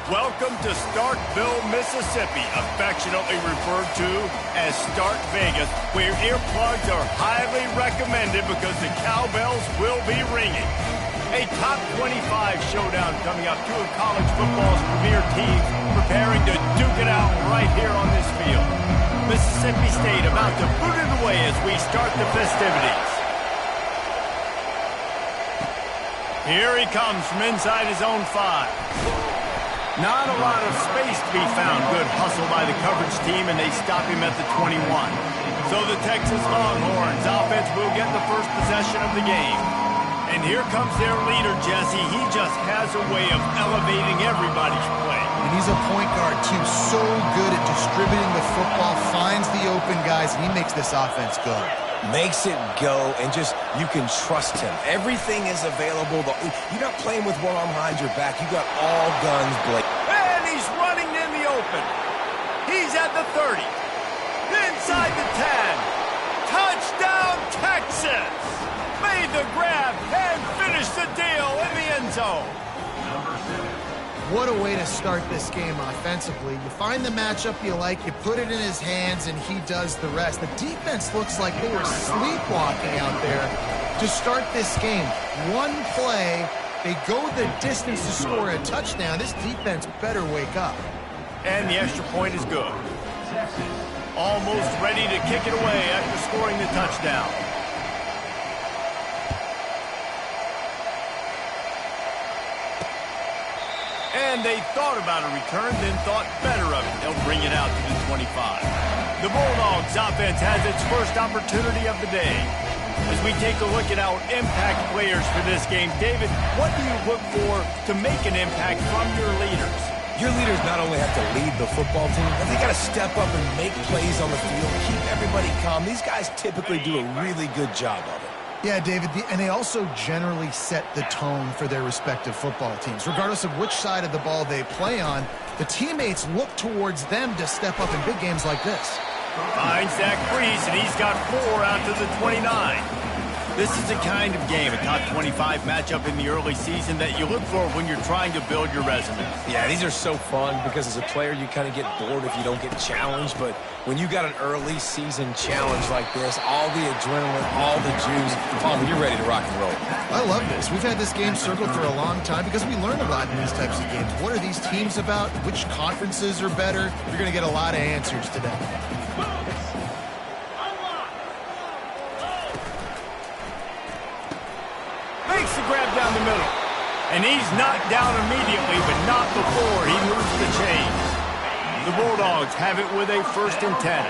Welcome to Starkville, Mississippi, affectionately referred to as Stark Vegas, where earplugs are highly recommended because the cowbells will be ringing. A top 25 showdown coming up, two of college football's premier teams preparing to duke it out right here on this field. Mississippi State about to boot it away as we start the festivities. Here he comes from inside his own 5. Not a lot of space to be found. Good hustle by the coverage team, and they stop him at the 21. So the Texas Longhorns offense will get the first possession of the game. And here comes their leader, Jesse. He just has a way of elevating everybody's play. And he's a point guard, too. So good at distributing the football, finds the open guys, and he makes this offense go. Makes it go, and just, you can trust him. Everything is available. You're not playing with one arm behind your back. You got all guns blazing. And he's running in the open. He's at the 30. Inside the 10. Touchdown, Texas! Made the grab and finished the deal in the end zone. What a way to start this game offensively. You find the matchup you like, you put it in his hands, and he does the rest. The defense looks like they were sleepwalking out there to start this game. One play, they go the distance to score a touchdown. This defense better wake up. And the extra point is good. Almost ready to kick it away after scoring the touchdown. And they thought about a return, then thought better of it. They'll bring it out to the 25. The Bulldogs offense has its first opportunity of the day. As we take a look at our impact players for this game, David, what do you look for to make an impact from your leaders? Your leaders not only have to lead the football team, but they got to step up and make plays on the field, keep everybody calm. These guys typically do a really good job of it. Yeah, David, and they also generally set the tone for their respective football teams. Regardless of which side of the ball they play on, the teammates look towards them to step up in big games like this. Finds Zach Priest, and he's got 4 out to the 29. This is the kind of game, a top 25 matchup in the early season that you look for when you're trying to build your resume. Yeah, these are so fun because as a player, you kind of get bored if you don't get challenged. But when you got an early season challenge like this, all the adrenaline, all the juice, you're ready to rock and roll. I love this. We've had this game circled for a long time because we learn a lot in these types of games. What are these teams about? Which conferences are better? You're going to get a lot of answers today. Makes the grab down the middle. And he's knocked down immediately, but not before he moves the chains. The Bulldogs have it with a 1st and 10.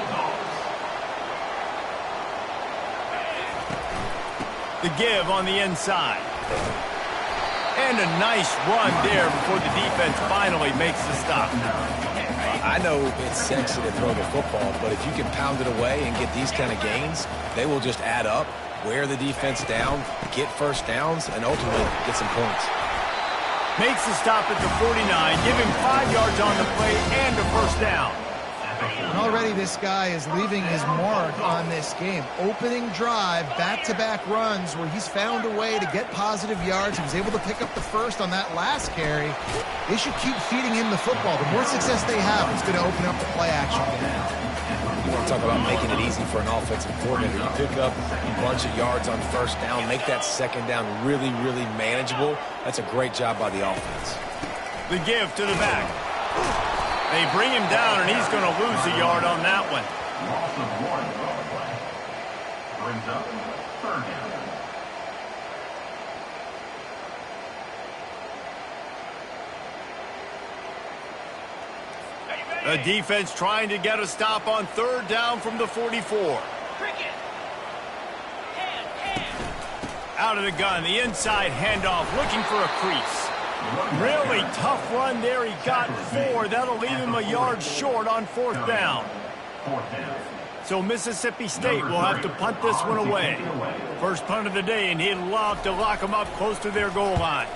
The give on the inside. And a nice run there before the defense finally makes the stop. I know it's sexy to throw the football, but if you can pound it away and get these kind of gains, they will just add up, wear the defense down, get first downs, and ultimately get some points. Makes the stop at the 49, give him 5 yards on the play and a 1st down. And already this guy is leaving his mark on this game. Opening drive, back-to-back runs where he's found a way to get positive yards. He was able to pick up the 1st on that last carry. They should keep feeding him the football. The more success they have, it's going to open up the play-action game. You want to talk about making it easy for an offensive coordinator. You pick up a bunch of yards on 1st down, make that 2nd down really, really manageable. That's a great job by the offense. The give to the back. They bring him down, and he's going to lose a yard on that one. Loss of 1 play. Brings up 3rd down. The defense trying to get a stop on 3rd down from the 44. Out of the gun, the inside handoff, looking for a crease. Really tough run there. He got 4. That'll leave him a yard short on 4th down. So Mississippi State will have to punt this one away. First punt of the day, and he'd love to lock them up close to their goal line.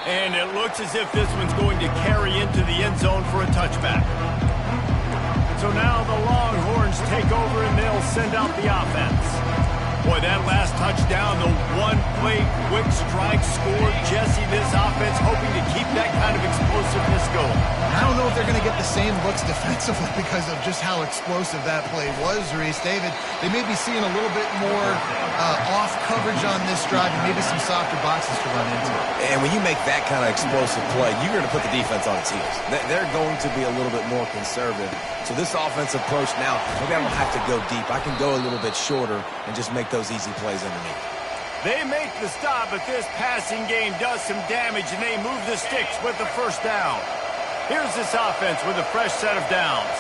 And it looks as if this one's going to carry into the end zone for a touchback. So now the Longhorns take over, and they'll send out the offense. Boy, that last touchdown, the one-play quick strike score. Jesse, this offense hoping to keep that kind of explosiveness going. I don't know if they're going to get the same looks defensively because of just how explosive that play was, Reese. David, they may be seeing a little bit more off coverage on this drive and maybe some softer boxes to run into. And when you make that kind of explosive play, you're going to put the defense on its heels. They're going to be a little bit more conservative. So this offensive approach now, maybe I don't have to go deep. I can go a little bit shorter and just make those easy plays underneath. They make the stop, but this passing game does some damage, and they move the sticks with the first down. Here's this offense with a fresh set of downs.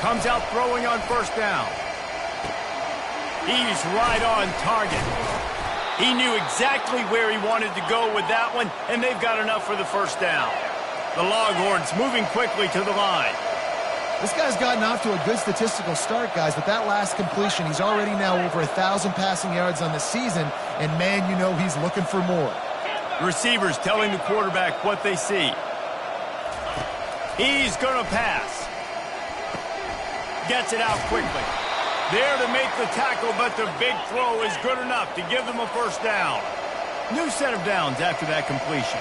Comes out throwing on first down. He's right on target. He knew exactly where he wanted to go with that one, and they've got enough for the first down. The Longhorns moving quickly to the line. This guy's gotten off to a good statistical start, guys, but that last completion, he's already now over 1,000 passing yards on the season, and man, you know he's looking for more. Receivers telling the quarterback what they see. He's going to pass. Gets it out quickly. There to make the tackle, but the big throw is good enough to give them a first down. New set of downs after that completion.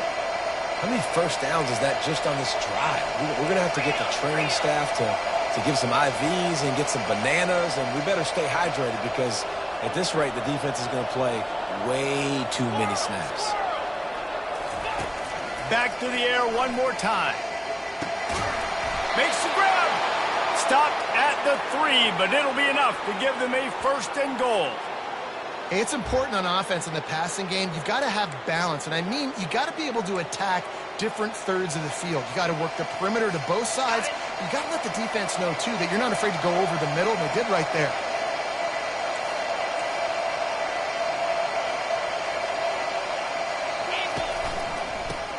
How many first downs is that just on this drive? We're going to have to get the training staff to give some IVs and get some bananas, and we better stay hydrated because at this rate, the defense is going to play way too many snaps. Back to the air one more time. Makes the grab. Stopped at the 3, but it'll be enough to give them a first and goal. It's important on offense in the passing game. You've got to have balance, and I mean you got to be able to attack different thirds of the field. You got to work the perimeter to both sides. You got to let the defense know, too, that you're not afraid to go over the middle, and they did right there.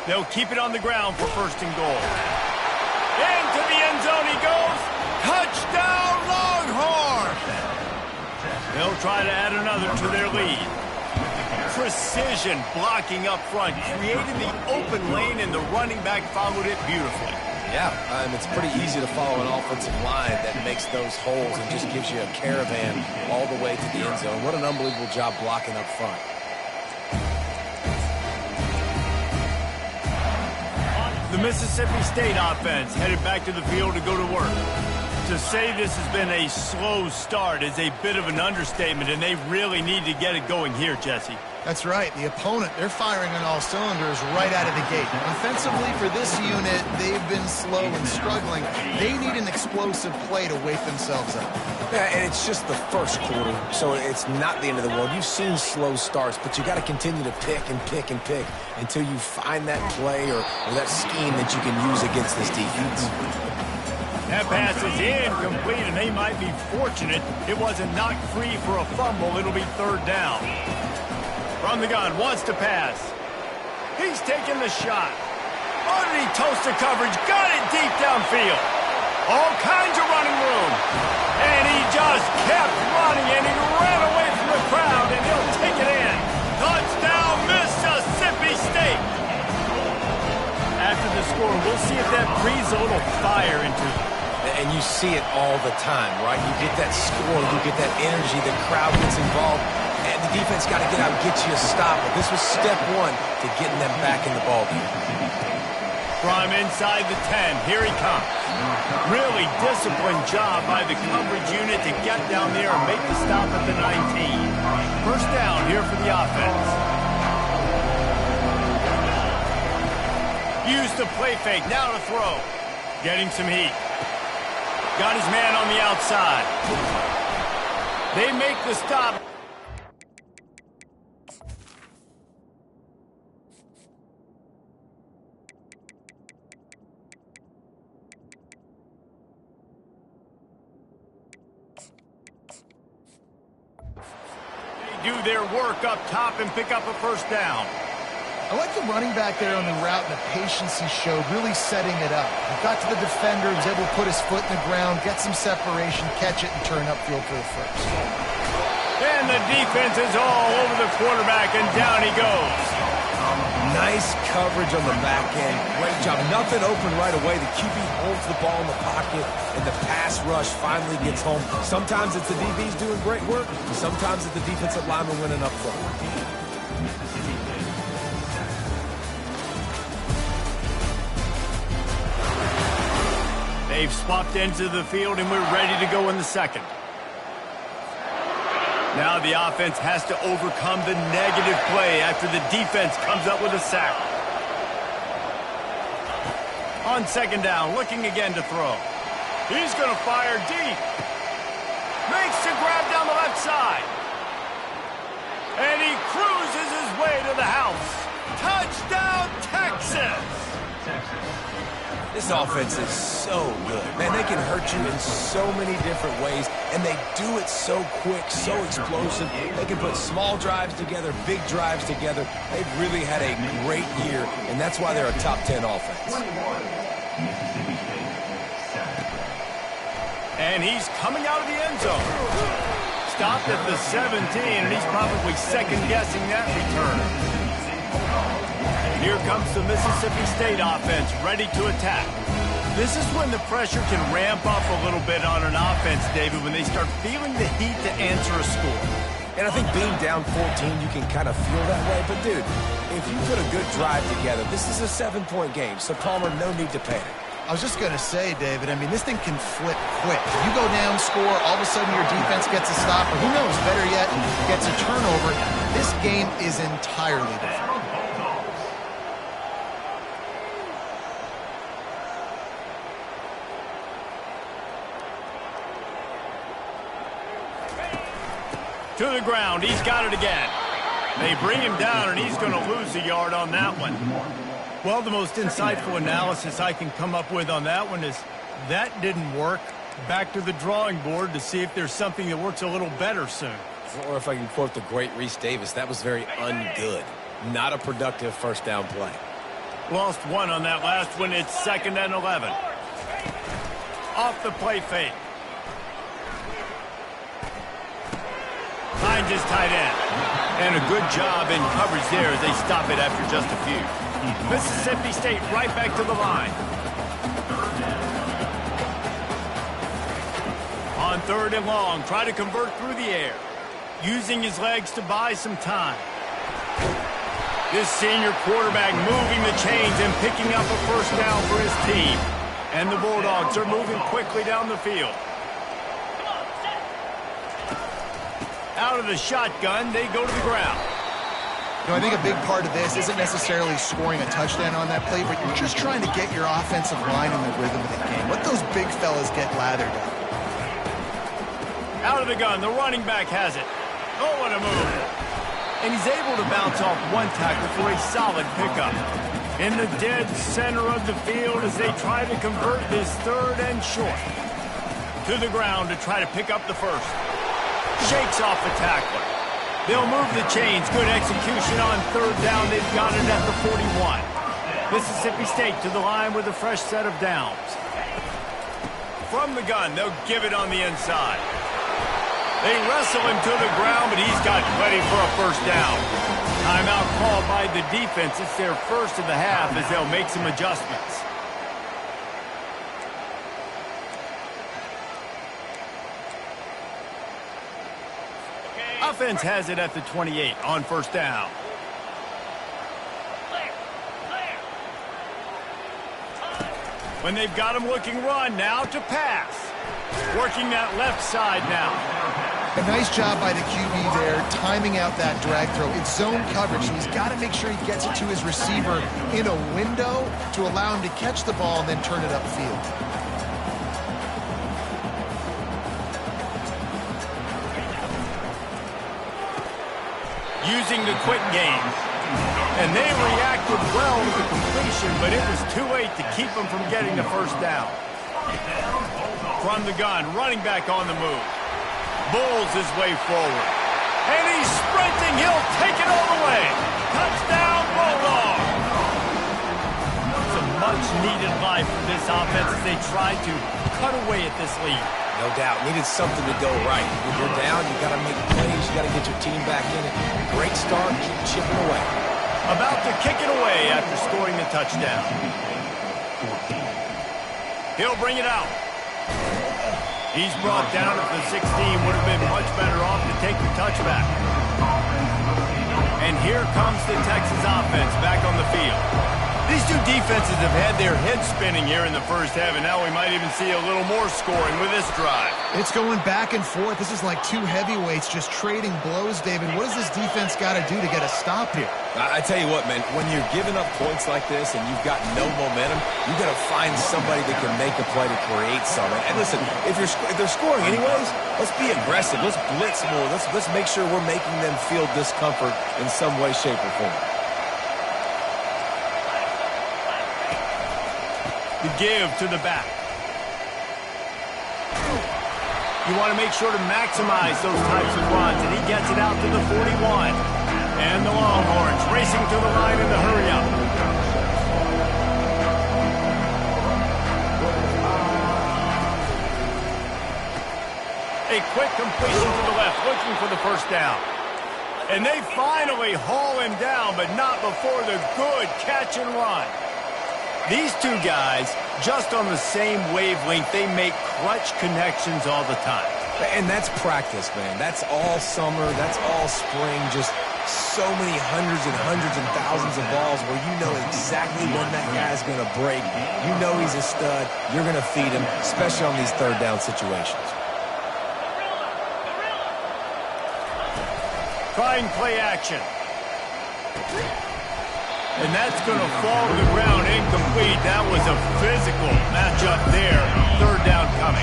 They'll keep it on the ground for first and goal. Into the end zone he goes. Touchdown, Longhorn! They'll try to add another to their lead. Precision blocking up front, creating the open lane, and the running back followed it beautifully. Yeah, it's pretty easy to follow an offensive line that makes those holes and just gives you a caravan all the way to the end zone. What an unbelievable job blocking up front. The Mississippi State offense headed back to the field to go to work. To say this has been a slow start is a bit of an understatement, and they really need to get it going here, Jesse. That's right. The opponent, they're firing on all cylinders right out of the gate. Offensively, for this unit, they've been slow and struggling. They need an explosive play to wake themselves up. Yeah, and it's just the first quarter, so it's not the end of the world. You've seen slow starts, but you got to continue to pick and pick and pick until you find that play or that scheme that you can use against this defense. That pass is incomplete, and they might be fortunate it wasn't knocked free for a fumble. It'll be third down. From the gun, wants to pass. He's taking the shot. Oh, did he toast the coverage? Got it deep downfield. All kinds of running room. And he just kept running, and he ran away from the crowd, and he'll take it in. Touchdown, Mississippi State. After the score, we'll see if that breathes a little fire into it. And you see it all the time, right? You get that score, you get that energy, the crowd gets involved, and the defense got to get out and get you a stop. But this was step one to getting them back in the ballgame. From inside the 10, here he comes. Really disciplined job by the coverage unit to get down there and make the stop at the 19. First down here for the offense. Used the play fake, now to throw. Getting some heat. Got his man on the outside. They make the stop. They do their work up top and pick up a first down. I like the running back there on the route and the patience he showed, really setting it up. He got to the defender, was able to put his foot in the ground, get some separation, catch it, and turn upfield for the first. And the defense is all over the quarterback, and down he goes. Nice coverage on the back end. Great job. Nothing open right away. The QB holds the ball in the pocket, and the pass rush finally gets home. Sometimes it's the DBs doing great work. Sometimes it's the defensive lineman winning up front. They've swapped into the field, and we're ready to go in the second. Now the offense has to overcome the negative play after the defense comes up with a sack. On second down, looking again to throw. He's going to fire deep. Makes the grab down the left side. And he cruises his way to the house. Touchdown, Texas! This offense is so good. Man, they can hurt you in so many different ways, and they do it so quick, so explosive. They can put small drives together, big drives together. They've really had a great year, and that's why they're a top 10 offense. And he's coming out of the end zone. Stopped at the 17, and he's probably second-guessing that return. Here comes the Mississippi State offense, ready to attack. This is when the pressure can ramp up a little bit on an offense, David, when they start feeling the heat to answer a score. And I think being down 14, you can kind of feel that way. But, dude, if you put a good drive together, this is a 7-point game. So, Palmer, no need to panic. I was just going to say, David, I mean, this thing can flip quick. You go down, score, all of a sudden your defense gets a stop, or who knows, better yet, gets a turnover. This game is entirely different. To the ground, he's got it again. They bring him down, and he's going to lose a yard on that one. Well, the most insightful analysis I can come up with on that one is that didn't work. Back to the drawing board to see if there's something that works a little better soon. Or if I can quote the great Reese Davis, that was very ungood. Not a productive first down play. Lost one on that last one. It's 2nd and 11. Off the play fake. Finds his tight end. And a good job in coverage there as they stop it after just a few. Mississippi State right back to the line. On 3rd and long, try to convert through the air. Using his legs to buy some time. This senior quarterback moving the chains and picking up a first down for his team. And the Bulldogs are moving quickly down the field. Out of the shotgun, they go to the ground. You know, I think a big part of this isn't necessarily scoring a touchdown on that play, but you're just trying to get your offensive line in the rhythm of the game. Let those big fellas get lathered up. Out of the gun, the running back has it. Oh, what a move. And he's able to bounce off one tackle for a solid pickup. In the dead center of the field as they try to convert this 3rd and short. To the ground to try to pick up the first. Shakes off the tackler. They'll move the chains. Good execution on 3rd down. They've got it at the 41. Mississippi State to the line with a fresh set of downs. From the gun, they'll give it on the inside. They wrestle him to the ground, but he's got plenty for a first down. Timeout called by the defense. It's their first of the half as they'll make some adjustments. Offense has it at the 28 on 1st down. When they've got him looking run, now to pass. Working that left side now. A nice job by the QB there, timing out that drag throw. It's zone coverage, so he's got to make sure he gets it to his receiver in a window to allow him to catch the ball and then turn it upfield. Using the quick game. And they reacted well to the completion, but it was too late to keep them from getting the first down. From the gun, running back on the move. Bulls his way forward. And he's sprinting. He'll take it all the way. Touchdown, Bulldog. It's a much-needed life for this offense as they try to cut away at this lead. No doubt. Needed something to go right. When you're down, you got to make plays. You got to get your team back in it. Great start. Keep chipping away. About to kick it away after scoring the touchdown. He'll bring it out. He's brought down at the 16. Would have been much better off to take the touchback. And here comes the Texas offense back on the field. These two defenses have had their heads spinning here in the first half, and now we might even see a little more scoring with this drive. It's going back and forth. This is like two heavyweights just trading blows, David. What does this defense got to do to get a stop here? I tell you what, man, when you're giving up points like this and you've got no momentum, you got to find somebody that can make a play to create something. And listen, if they're scoring anyways, let's be aggressive. Let's blitz more. Let's make sure we're making them feel discomfort in some way, shape, or form. The give to the back. You want to make sure to maximize those types of runs, and he gets it out to the 41. And the Longhorns racing to the line in the hurry-up. A quick completion to the left, looking for the first down. And they finally haul him down, but not before the good catch and run. These two guys, just on the same wavelength, they make clutch connections all the time. And that's practice, man. That's all summer. That's all spring. Just so many hundreds and thousands of balls where you know exactly when that guy's going to break. You know he's a stud. You're going to feed him, especially on these third down situations. Trying play action. And that's going to fall to the ground incomplete. That was a physical matchup there. Third down coming.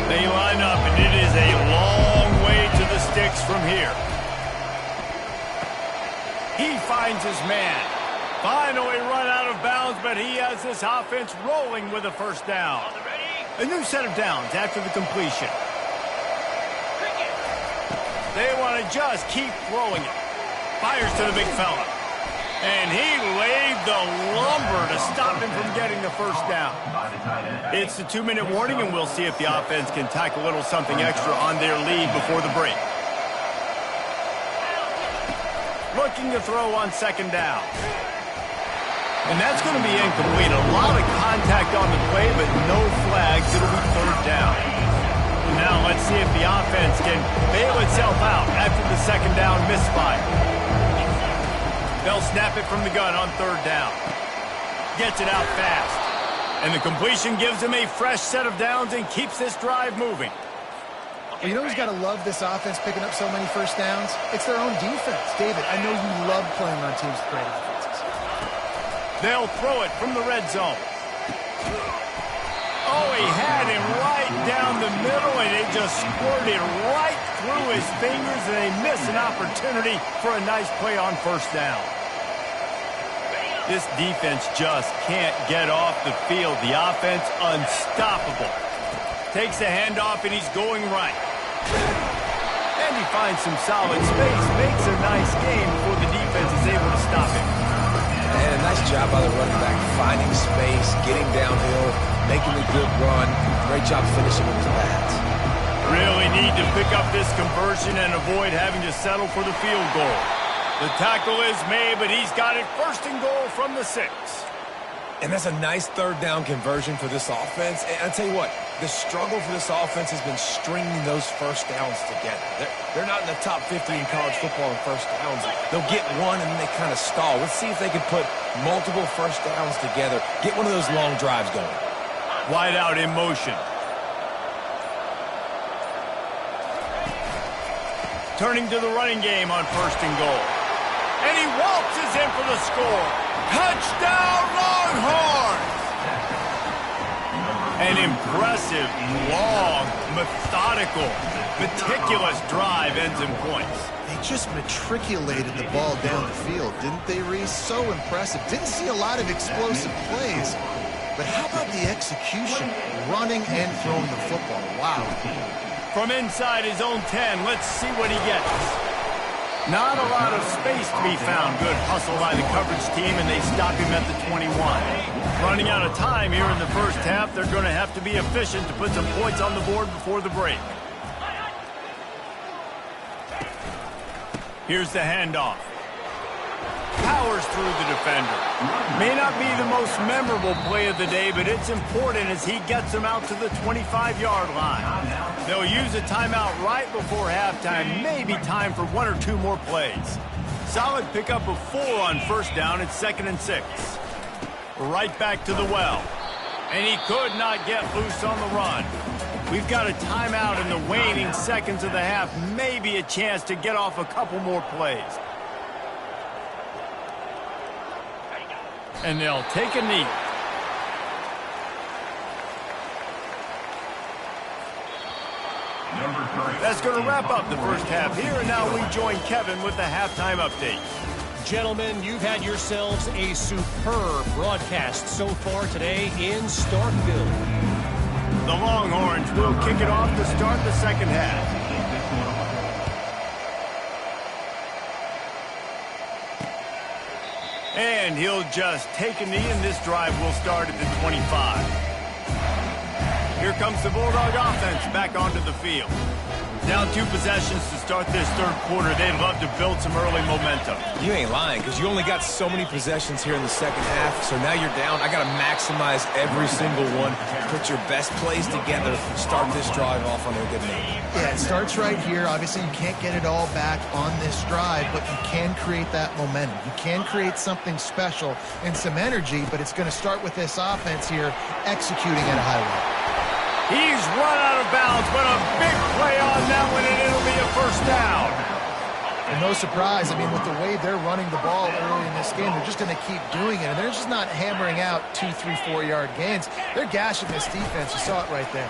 They line up, and it is a long way to the sticks from here. He finds his man. Finally run out of bounds, but he has this offense rolling with a first down. A new set of downs after the completion. They want to just keep throwing it. Fires to the big fella. And he laid the lumber to stop him from getting the first down. It's the 2-minute warning, and we'll see if the offense can tack a little something extra on their lead before the break. Looking to throw on second down. And that's going to be incomplete. A lot of contact on the play, but no flags. It'll be third down. And now let's see if the offense can bail itself out after the second down misfire. They'll snap it from the gun on third down. Gets it out fast. And the completion gives him a fresh set of downs and keeps this drive moving. Well, you know who's got to love this offense picking up so many first downs? It's their own defense. David, I know you love playing on teams with great offenses. They'll throw it from the red zone. Oh, he had him right down the middle, and it just squirted right through his fingers, and they miss an opportunity for a nice play on first down. This defense just can't get off the field. The offense unstoppable. Takes the handoff, and he's going right. And he finds some solid space, makes a nice game before the defense is able to stop him. And a nice job by the running back, finding space, getting downhill, making a good run. Great job finishing with his pads. Really need to pick up this conversion and avoid having to settle for the field goal. The tackle is made, but he's got it first and goal from the 6. And that's a nice third down conversion for this offense. And I tell you what, the struggle for this offense has been stringing those first downs together. They're not in the top 50 in college football in first downs. They'll get one and then they kind of stall. Let's see if they can put multiple first downs together, get one of those long drives going. Wide out in motion. Turning to the running game on first and goal. And he waltzes in for the score. Touchdown, Longhorns! An impressive, long, methodical, meticulous drive ends in points. They just matriculated the ball down the field, didn't they, Reese? So impressive. Didn't see a lot of explosive plays, but how about the execution? Running and throwing the football. Wow. From inside his own 10, let's see what he gets. Not a lot of space to be found. Good hustle by the coverage team, and they stop him at the 21. Running out of time here in the first half, they're going to have to be efficient to put some points on the board before the break. Here's the handoff. powers through the defender. May not be the most memorable play of the day, but it's important as he gets them out to the 25-yard line. They'll use a timeout right before halftime. Maybe time for 1 or 2 more plays. Solid pickup of 4 on first down. It's 2nd and 6. Right back to the well. And he could not get loose on the run. We've got a timeout in the waning seconds of the half. Maybe a chance to get off a couple more plays. And they'll take a knee. That's going to wrap up the first half here, and now we join Kevin with the halftime update. Gentlemen, you've had yourselves a superb broadcast so far today in Starkville. The Longhorns will kick it off to start the second half. And he'll just take a knee, and this drive will start at the 25. Here comes the Bulldog offense back onto the field. Down 2 possessions to start this third quarter. They'd love to build some early momentum. You ain't lying, because you only got so many possessions here in the second half, so now you're down. I got to maximize every single one. Put your best plays together. Start this drive off on a good note. Yeah, it starts right here. Obviously, you can't get it all back on this drive, but you can create that momentum. You can create something special and some energy, but it's going to start with this offense here executing at a high level. He's run out of bounds, but a big play on that one, and it'll be a first down. And no surprise, I mean, with the way they're running the ball early in this game, they're just going to keep doing it. And they're just not hammering out 2, 3, 4-yard gains. They're gashing this defense. You saw it right there.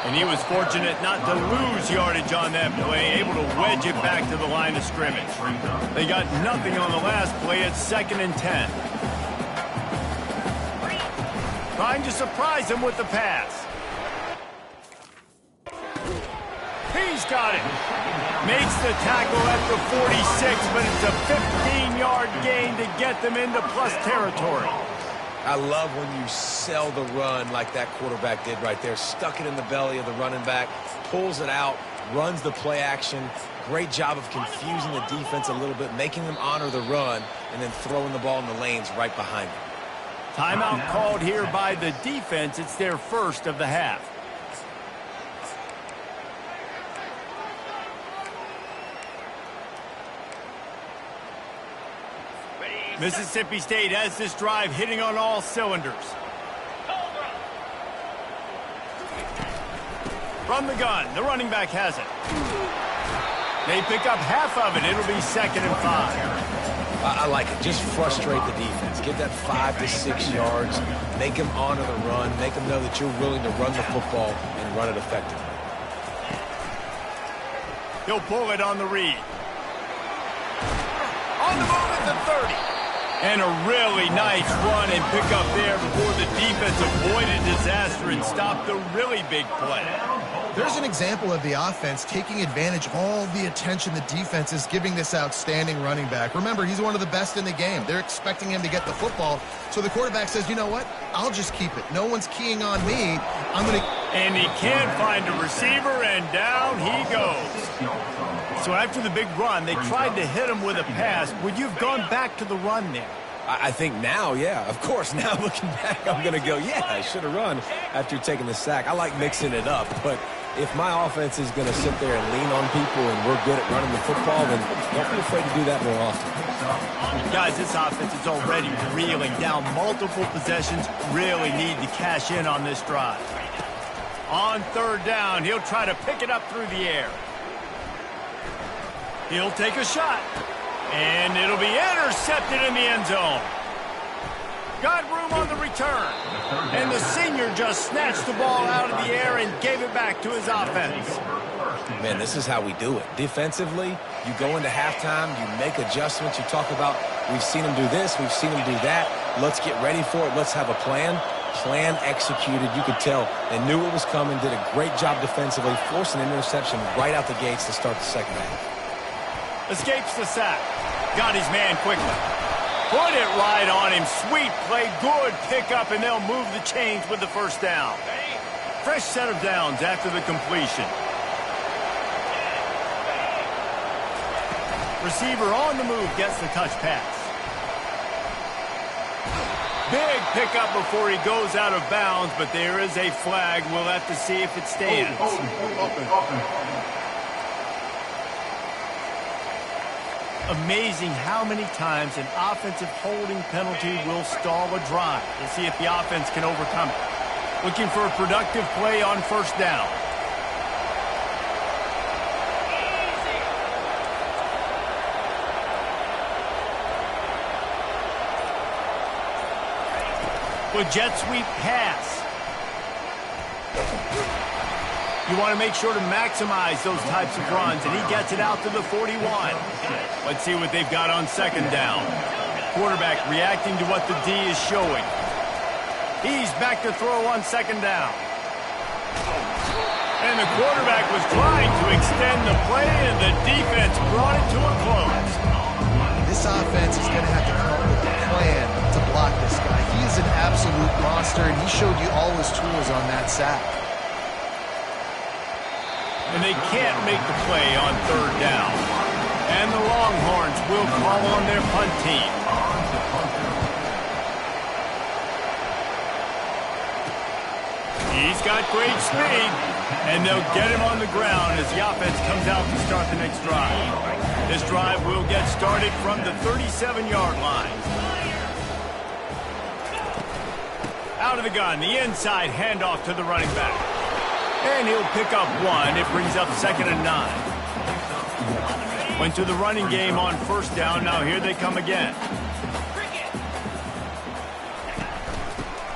And he was fortunate not to lose yardage on that play, able to wedge it back to the line of scrimmage. They got nothing on the last play. It's 2nd and 10. Trying to surprise him with the pass. He's got it. Makes the tackle at the 46, but it's a 15-yard gain to get them into plus territory. I love when you sell the run like that quarterback did right there. Stuck it in the belly of the running back, pulls it out, runs the play action. Great job of confusing the defense a little bit, making them honor the run, and then throwing the ball in the lanes right behind them. Timeout called here by the defense. It's their first of the half. Mississippi State has this drive hitting on all cylinders. From the gun, the running back has it. They pick up half of it. It'll be 2nd and 5. I like it. Just frustrate the defense. Get that 5 to 6 yards. Make them honor the run. Make them know that you're willing to run the football and run it effectively. He'll pull it on the read. On the move at the 30. And a really nice run and pick up there before the defense avoided disaster and stopped the really big play. There's an example of the offense taking advantage of all the attention the defense is giving this outstanding running back. Remember, he's one of the best in the game. They're expecting him to get the football. So the quarterback says, you know what? I'll just keep it. No one's keying on me. I'm going to... And he can't find a receiver, and down he goes. So after the big run, they tried to hit him with a pass. Would you have gone back to the run there? I think now, yeah, of course. Now looking back, I'm going to go, yeah, I should have run after taking the sack. I like mixing it up, but if my offense is going to sit there and lean on people and we're good at running the football, then don't be afraid to do that more often. Guys, this offense is already reeling down multiple possessions. Really need to cash in on this drive. On 3rd down, he'll try to pick it up through the air. He'll take a shot. And it'll be intercepted in the end zone. Got room on the return. And the senior just snatched the ball out of the air and gave it back to his offense. Man, this is how we do it. Defensively, you go into halftime, you make adjustments. You talk about, we've seen them do this, we've seen them do that. Let's get ready for it. Let's have a plan. Plan executed. You could tell they knew it was coming, did a great job defensively, forcing an interception right out the gates to start the second half. Escapes the sack. Got his man quickly. Put it right on him. Sweet play. Good pickup, and they'll move the chains with the first down. Fresh set of downs after the completion. receiver on the move gets the touch pass. Big pickup before he goes out of bounds, but there is a flag. We'll have to see if it stands. Amazing how many times an offensive holding penalty will stall a drive. We'll see if the offense can overcome it. Looking for a productive play on first down. With jet sweep pass. You want to make sure to maximize those types of runs, and he gets it out to the 41. Let's see what they've got on second down. Quarterback reacting to what the D is showing. He's back to throw on second down. And the quarterback was trying to extend the play, and the defense brought it to a close. This offense is going to have to come up with a plan to block this guy. He is an absolute monster, and he showed you all his tools on that sack. And they can't make the play on third down. And the Longhorns will call on their punt team. He's got great speed, and they'll get him on the ground as the offense comes out to start the next drive. This drive will get started from the 37-yard line. Out of the gun, the inside handoff to the running back. And he'll pick up one. It brings up 2nd and 9. Went to the running game on first down. Now here they come again.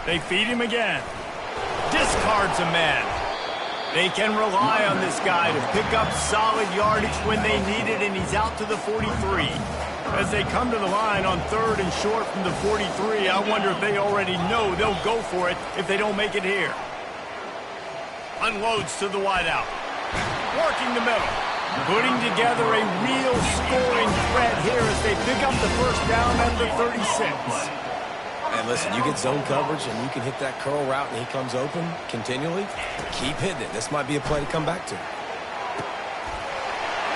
They feed him again. Discards a man. They can rely on this guy to pick up solid yardage when they need it, and he's out to the 43. As they come to the line on third and short from the 43, I wonder if they already know they'll go for it if they don't make it here. Unloads to the wideout. Working the middle. Putting together a real scoring threat here as they pick up the first down at the 36. And listen, you get zone coverage and you can hit that curl route and he comes open continually. Keep hitting it. This might be a play to come back to.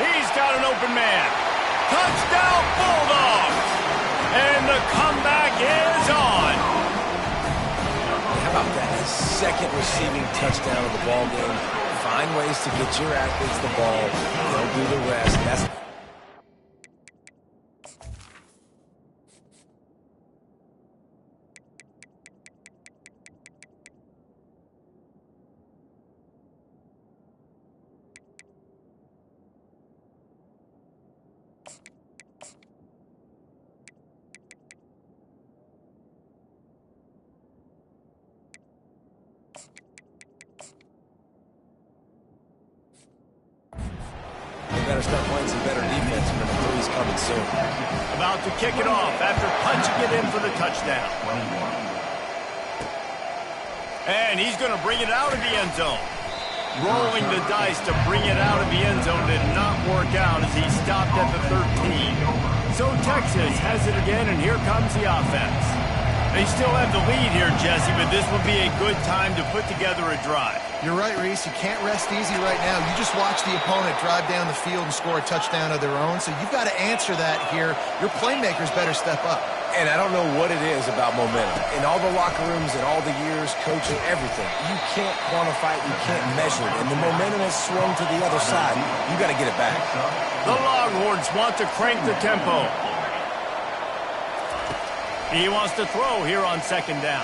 He's got an open man. Touchdown Bulldogs! And the comeback is on. How about that? Second receiving touchdown of the ball game. Find ways to get your athletes the ball. They'll do the rest. That's better start playing some better defense. Number 3's coming soon. About to kick it off after punching it in for the touchdown. And he's going to bring it out of the end zone. Rolling the dice to bring it out of the end zone did not work out as he stopped at the 13. So Texas has it again, and here comes the offense. They still have the lead here, Jesse, but this will be a good time to put together a drive. You're right, Reese. You can't rest easy right now. You just watch the opponent drive down the field and score a touchdown of their own, so you've got to answer that here. Your playmakers better step up. And I don't know what it is about momentum. In all the locker rooms and all the years, coaching, everything, you can't quantify it, you can't measure it. And the momentum has swung to the other side. You got to get it back. The Longhorns want to crank the tempo. He wants to throw here on second down.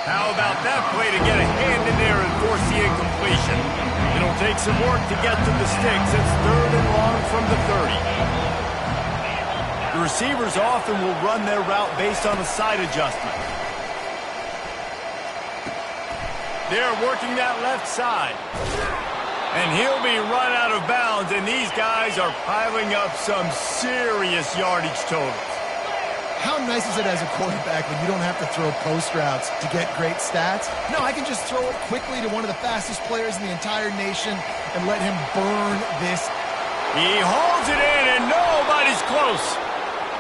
How about that play to get a hand in there and force the incompletion? It'll take some work to get to the sticks. It's 3rd and long from the 30. The receivers often will run their route based on a side adjustment. They're working that left side. And he'll be run out of bounds, and these guys are piling up some serious yardage totals. How nice is it as a quarterback when you don't have to throw post routes to get great stats? No, I can just throw it quickly to one of the fastest players in the entire nation and let him burn this. He holds it in, and nobody's close.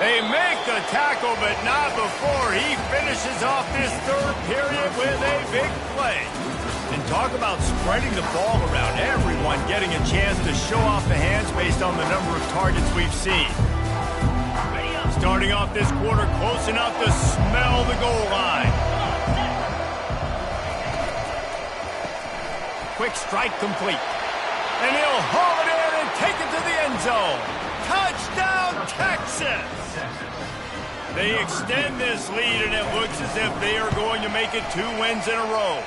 They make the tackle, but not before he finishes off this third period with a big play. And Talk about spreading the ball around. Everyone getting a chance to show off the hands based on the number of targets we've seen. Starting off this quarter close enough to smell the goal line. Quick strike complete. And he'll haul it in and take it to the end zone. Touchdown, Texas! They extend this lead, and it looks as if they are going to make it 2 wins in a row.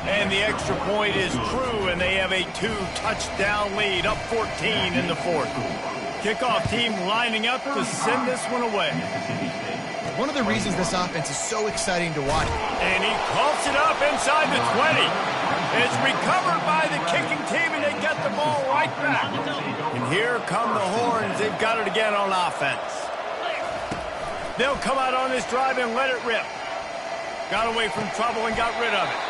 And the extra point is true, and they have a 2-touchdown lead, up 14 in the fourth. Kickoff team lining up to send this one away. One of the reasons this offense is so exciting to watch. And he coughs it up inside the 20. It's recovered by the kicking team, and they get the ball right back. And here come the Horns. They've got it again on offense. They'll come out on this drive and let it rip. Got away from trouble and got rid of it.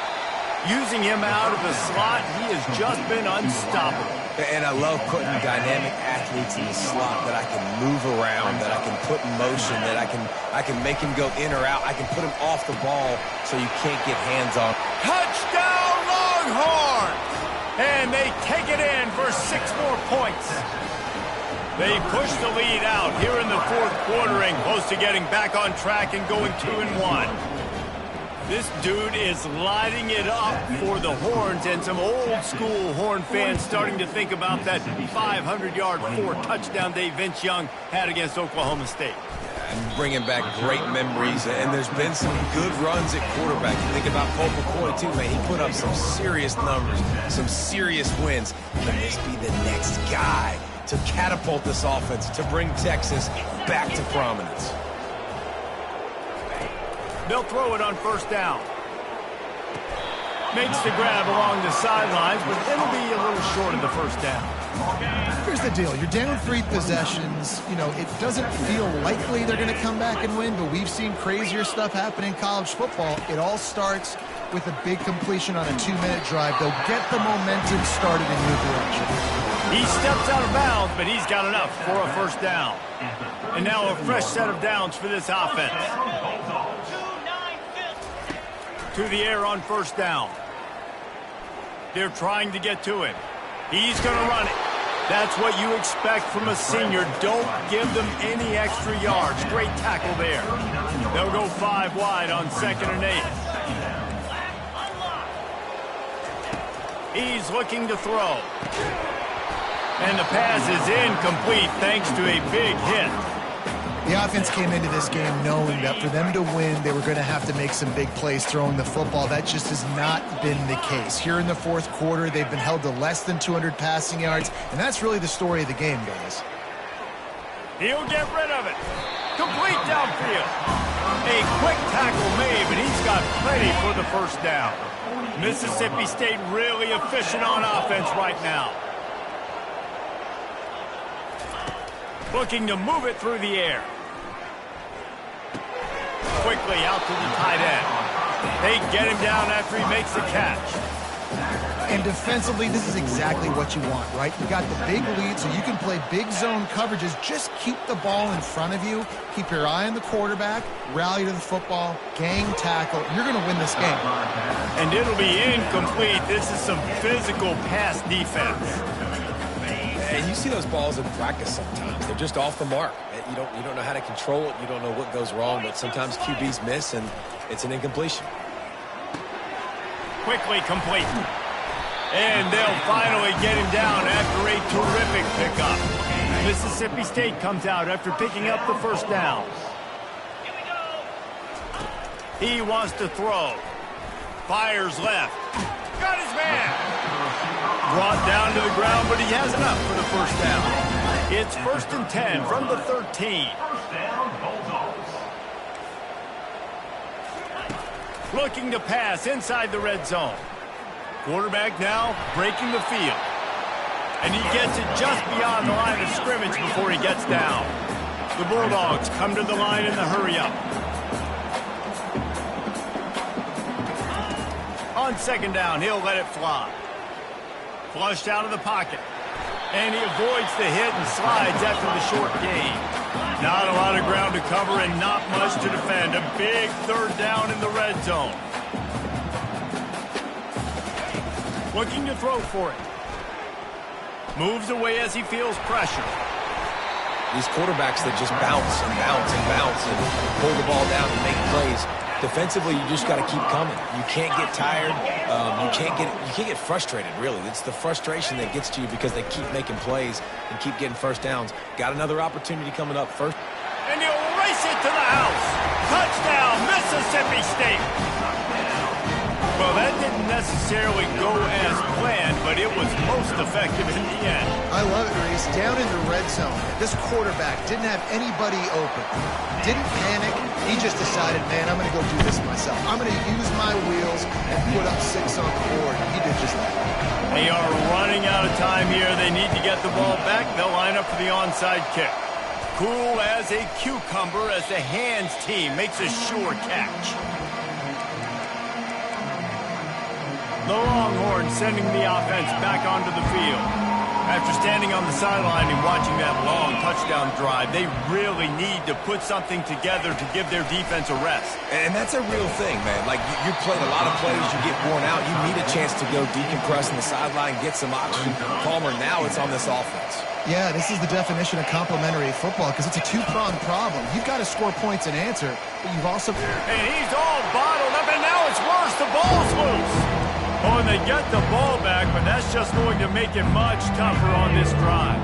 Using him out of the slot, he has just been unstoppable. And I love putting dynamic athletes in the slot that I can move around, that I can put in motion, that I can make him go in or out. I can put him off the ball so you can't get hands on. Touchdown, Longhorns! And they take it in for 6 more points. They push the lead out here in the fourth quarter and close to getting back on track and going 2-1. This dude is lighting it up for the Horns, and some old-school Horn fans starting to think about that 500-yard 4-touchdown day Vince Young had against Oklahoma State. And bringing back great memories, and there's been some good runs at quarterback. You think about Colt McCoy, too, man. He put up some serious numbers, some serious wins. Can this be the next guy to catapult this offense, to bring Texas back to prominence? They'll throw it on first down. Makes the grab along the sidelines, but it'll be a little short of the first down. Here's the deal. You're down 3 possessions. You know, it doesn't feel likely they're going to come back and win, but we've seen crazier stuff happen in college football. It all starts with a big completion on a 2-minute drive. They'll get the momentum started in new direction. He steps out of bounds, but he's got enough for a first down. And now a fresh set of downs for this offense. To the air on first down. They're trying to get to him. He's going to run it. That's what you expect from a senior. Don't give them any extra yards. Great tackle there. They'll go 5 wide on 2nd and 8. He's looking to throw. And the pass is incomplete thanks to a big hit. The offense came into this game knowing that for them to win, they were going to have to make some big plays throwing the football. That just has not been the case. Here in the fourth quarter, they've been held to less than 200 passing yards, and that's really the story of the game, guys. He'll get rid of it. Complete downfield. A quick tackle made, but he's got plenty for the first down. Mississippi State really efficient on offense right now. Looking to move it through the air. Quickly out to the tight end. They get him down after he makes the catch. And defensively, this is exactly what you want, right? You got the big lead, so you can play big zone coverages. Just keep the ball in front of you. Keep your eye on the quarterback. Rally to the football. Gang tackle. You're going to win this game. And it'll be incomplete. This is some physical pass defense. And you see those balls in practice sometimes. They're just off the mark. You don't know how to control it. You don't know what goes wrong, but sometimes QBs miss, and it's an incompletion. Quickly complete. And they'll finally get him down after a terrific pickup. Mississippi State comes out after picking up the first down. He wants to throw. Fires left. Got his man. Brought down to the ground, but he has enough for the first down. It's 1st and 10 from the 13. Looking to pass inside the red zone. Quarterback now breaking the field. And he gets it just beyond the line of scrimmage before he gets down. The Bulldogs come to the line in the hurry-up. On 2nd down, he'll let it fly. Flushed out of the pocket. And he avoids the hit and slides after the short gain. Not a lot of ground to cover and not much to defend. A big 3rd down in the red zone. Looking to throw for it. Moves away as he feels pressure. These quarterbacks that just bounce and bounce and bounce and pull the ball down and make plays. Defensively, you just got to keep coming. You can't get tired. You can't get frustrated, really. It's the frustration that gets to you because they keep making plays and keep getting first downs. Got another opportunity coming up first. And he'll race it to the house. Touchdown, Mississippi State. Well, that didn't necessarily go as planned, but it was most effective in the end. I love it, Reese. Down in the red zone, this quarterback didn't have anybody open. Didn't panic. He just decided, man, I'm going to go do this myself. I'm going to use my wheels and put up 6 on the board. He did just that. They are running out of time here. They need to get the ball back. They'll line up for the onside kick. Cool as a cucumber as the hands team makes a sure catch. The Longhorns sending the offense back onto the field. After standing on the sideline and watching that long touchdown drive, they really need to put something together to give their defense a rest. And that's a real thing, man. Like, you played a lot of plays, you get worn out. You need a chance to go decompress on the sideline, get some oxygen. Palmer, now it's on this offense. Yeah, this is the definition of complementary football because it's a two-pronged problem. You've got to score points and answer, but you've also... And he's all bottled up, and now it's worse. The ball's loose. Oh, and they get the ball back, but that's just going to make it much tougher on this drive.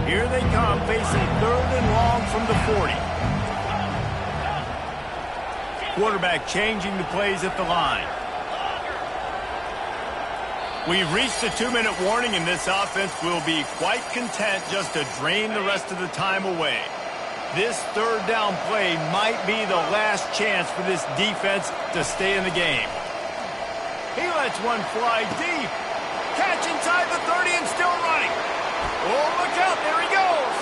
Here they come, facing 3rd and long from the 40. Quarterback changing the plays at the line. We've reached the 2-minute warning, and this offense will be quite content just to drain the rest of the time away. This 3rd down play might be the last chance for this defense to stay in the game. He lets one fly deep. Catch inside the 30 and still running. Oh, look out. There he goes.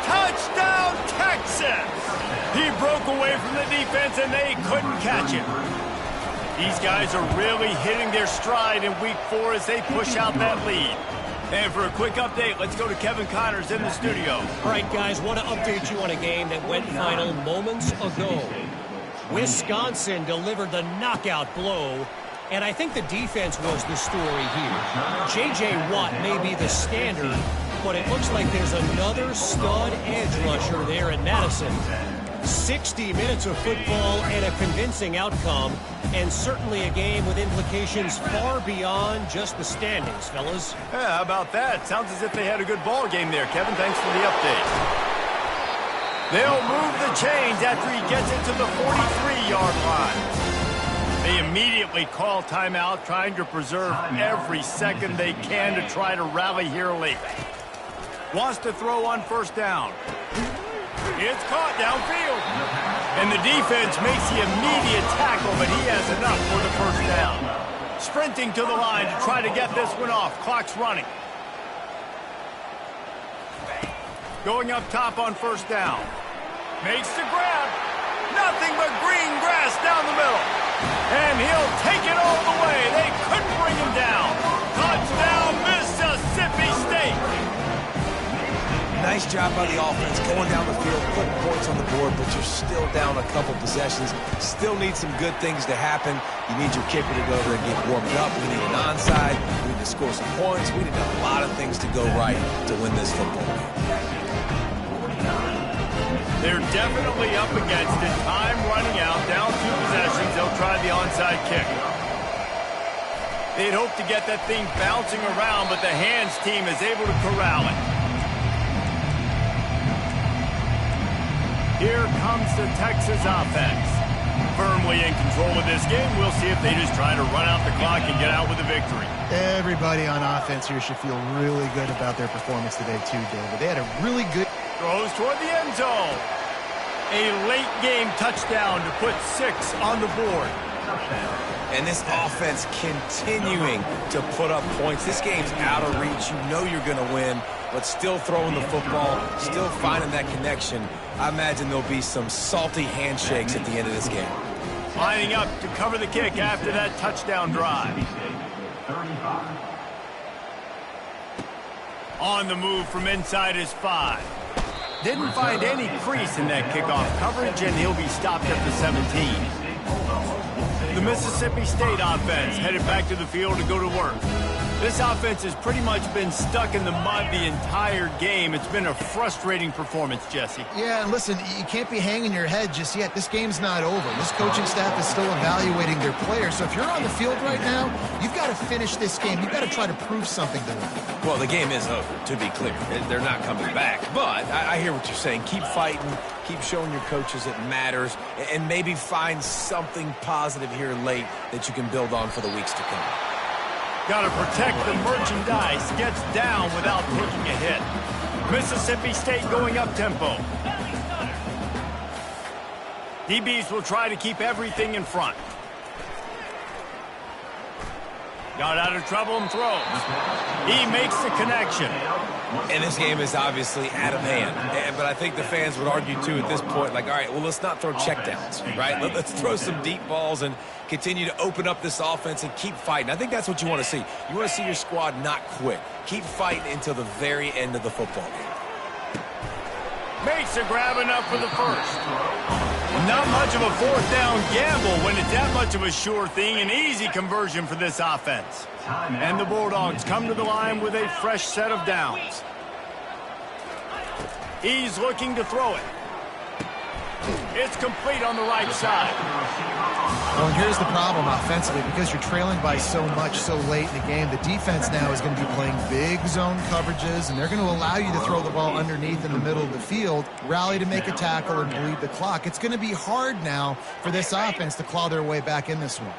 Touchdown, Texas. He broke away from the defense, and they couldn't catch him. These guys are really hitting their stride in week 4 as they push out that lead. And for a quick update, let's go to Kevin Connors in the studio. All right, guys, want to update you on a game that went final moments ago. Wisconsin delivered the knockout blow, and I think the defense was the story here. J.J. Watt may be the standard, but it looks like there's another stud edge rusher there in Madison. 60 minutes of football and a convincing outcome, and certainly a game with implications far beyond just the standings, fellas. Yeah, how about that? Sounds as if they had a good ball game there, Kevin. Thanks for the update. They'll move the chains after he gets into the 43-yard line. They immediately call timeout, trying to preserve every second they can to try to rally here late. Wants to throw on 1st down. It's caught downfield. And the defense makes the immediate tackle, but he has enough for the 1st down. Sprinting to the line to try to get this one off. Clock's running. Going up top on 1st down. Makes the grab. Nothing but green grass down the middle. And he'll take it all the way. They couldn't bring him down. Touchdown, Mississippi State. Nice job by the offense going down the field, putting points on the board, but you're still down a couple possessions. Still need some good things to happen. You need your kicker to go over and get warmed up. We need an onside. We need to score some points. We need a lot of things to go right to win this football game. They're definitely up against it. Time running out. Down 2 possessions. They'll try the onside kick. They'd hope to get that thing bouncing around, but the hands team is able to corral it. Here comes the Texas offense. Firmly in control of this game. We'll see if they just try to run out the clock and get out with a victory. Everybody on offense here should feel really good about their performance today, too, David. They had a really good... Throws toward the end zone. A late game touchdown to put 6 on the board. And this offense continuing to put up points. This game's out of reach. You know you're going to win, but still throwing the football, still finding that connection. I imagine there'll be some salty handshakes at the end of this game. Lining up to cover the kick after that touchdown drive. 35. On the move from inside his 5. Didn't find any crease in that kickoff coverage, and he'll be stopped at the 17. The Mississippi State offense headed back to the field to go to work. This offense has pretty much been stuck in the mud the entire game. It's been a frustrating performance, Jesse. Yeah, and listen, you can't be hanging your head just yet. This game's not over. This coaching staff is still evaluating their players. So if you're on the field right now, you've got to finish this game. You've got to try to prove something to them. Well, the game is over, to be clear. They're not coming back. But I hear what you're saying. Keep fighting. Keep showing your coaches it matters. And maybe find something positive here late that you can build on for the weeks to come. Got to protect the merchandise. Gets down without taking a hit. Mississippi State going up tempo. DBs will try to keep everything in front. Got out of trouble and throws. He makes the connection. And this game is obviously out of hand. But I think the fans would argue, too, at this point, like, all right, well, let's not throw checkdowns, right? Let's throw some deep balls and continue to open up this offense and keep fighting. I think that's what you want to see. You want to see your squad not quit. Keep fighting until the very end of the football game. Makes a grab enough for the first. Not much of a fourth down gamble when it's that much of a sure thing. An easy conversion for this offense. And the Bulldogs come to the line with a fresh set of downs. He's looking to throw it. It's complete on the right side. Well, and here's the problem offensively. Because you're trailing by so much so late in the game, the defense now is going to be playing big zone coverages, and they're going to allow you to throw the ball underneath in the middle of the field, rally to make a tackle, and bleed the clock. It's going to be hard now for this offense to claw their way back in this one.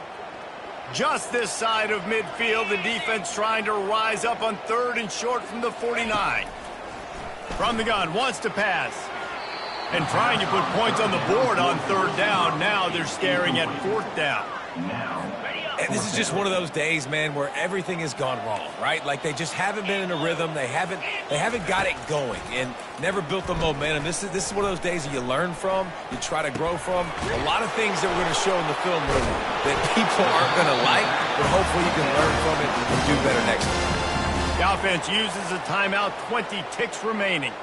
Just this side of midfield, the defense trying to rise up on third and short from the 49. From the gun, wants to pass. And trying to put points on the board on third down. Now they're staring at fourth down. And this is just one of those days, man, where everything has gone wrong, right? Like they just haven't been in a rhythm. They haven't got it going and never built the momentum. This is one of those days that you learn from, you try to grow from. A lot of things that we're going to show in the film room that people aren't going to like, but hopefully you can learn from it and do better next time. The offense uses a timeout, 20 ticks remaining.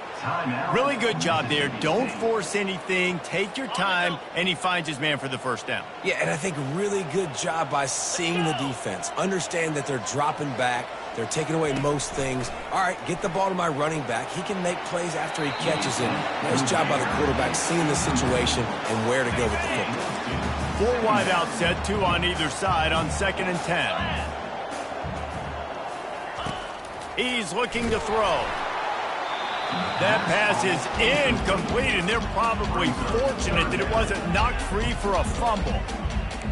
Really good job there. Don't force anything. Take your time, and he finds his man for the first down. Yeah, and I think really good job by seeing the defense. Understand that they're dropping back. They're taking away most things. All right, get the ball to my running back. He can make plays after he catches it. Nice job by the quarterback seeing the situation and where to go with the football. 4 wide out set, 2 on either side on 2nd and 10. He's looking to throw. That pass is incomplete, and they're probably fortunate that it wasn't knocked free for a fumble.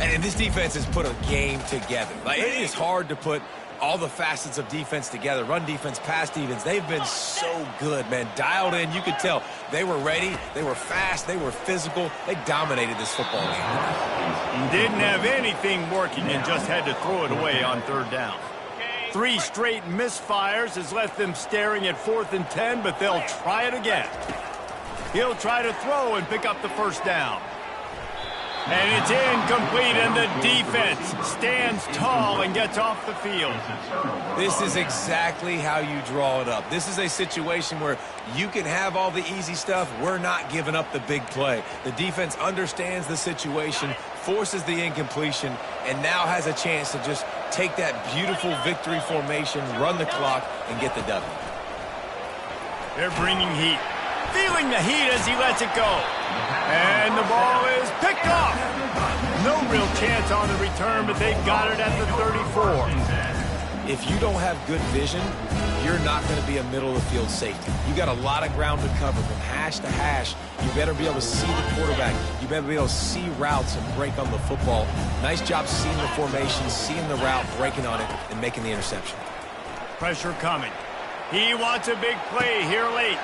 And this defense has put a game together. Like, it is hard to put all the facets of defense together. Run defense, pass defense. They've been so good, man. Dialed in. You could tell they were ready. They were fast. They were physical. They dominated this football game. Didn't have anything working and just had to throw it away on third down. 3 straight misfires has left them staring at 4th and 10, but they'll try it again. He'll try to throw and pick up the first down. And it's incomplete, and the defense stands tall and gets off the field. This is exactly how you draw it up. This is a situation where you can have all the easy stuff. We're not giving up the big play. The defense understands the situation, forces the incompletion, and now has a chance to just take that beautiful victory formation, run the clock, and get the W. They're bringing heat. Feeling the heat as he lets it go. And the ball is picked off. No real chance on the return, but they've got it at the 34. If you don't have good vision, you're not going to be a middle-of-the-field safety. You got a lot of ground to cover from hash to hash. You better be able to see the quarterback. You better be able to see routes and break on the football. Nice job seeing the formation, seeing the route, breaking on it, and making the interception. Pressure coming. He wants a big play here late.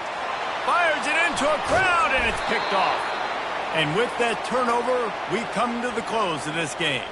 Fires it into a crowd, and it's picked off. And with that turnover, we come to the close of this game.